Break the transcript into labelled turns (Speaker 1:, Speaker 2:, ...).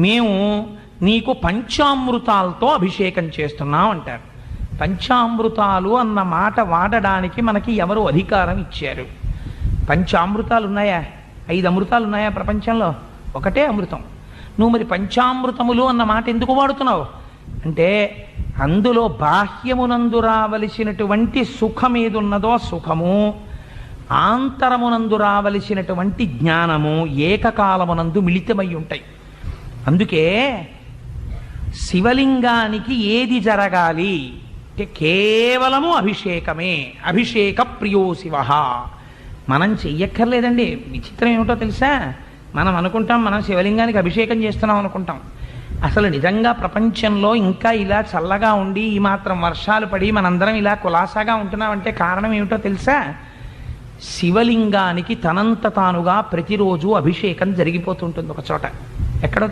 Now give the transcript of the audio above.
Speaker 1: మేము నీకు పంచామృతాలతో అభిషేకం చేస్తున్నాం అంటారు. పంచామృతాలు అన్న మాట వాడడానికి మనకి ఎవరు అధికారం ఇచ్చారు? పంచామృతాలు ఉన్నాయా? 5 అమృతాలు ఉన్నాయా ప్రపంచంలో? ఒకటే అమృతం. నువ్వు మరి పంచామృతములు అన్న మాట ఎందుకు వాడుతున్నావు అంటే, అందులో బాహ్యమునందు రావలసినటువంటి సుఖం ఏదున్నదో సుఖము, ఆంతరమునందు రావలసినటువంటి జ్ఞానము ఏకకాలమునందు మిళితమై ఉంటాయి. అందుకే శివలింగానికి ఏది జరగాలి అంటే కేవలము అభిషేకమే. అభిషేక ప్రియో శివ. మనం చెయ్యక్కర్లేదండి. విచిత్రం ఏమిటో తెలుసా? మనం అనుకుంటాం మనం శివలింగానికి అభిషేకం చేస్తున్నాం అనుకుంటాం. అసలు నిజంగా ప్రపంచంలో ఇంకా ఇలా చల్లగా ఉండి ఈ మాత్రం వర్షాలు పడి మనందరం ఇలా కులాసాగా ఉంటున్నామంటే కారణం ఏమిటో తెలుసా? శివలింగానికి తనంత తానుగా ప్రతిరోజు అభిషేకం జరిగిపోతుంటుంది ఒక చోట. ఎక్కడో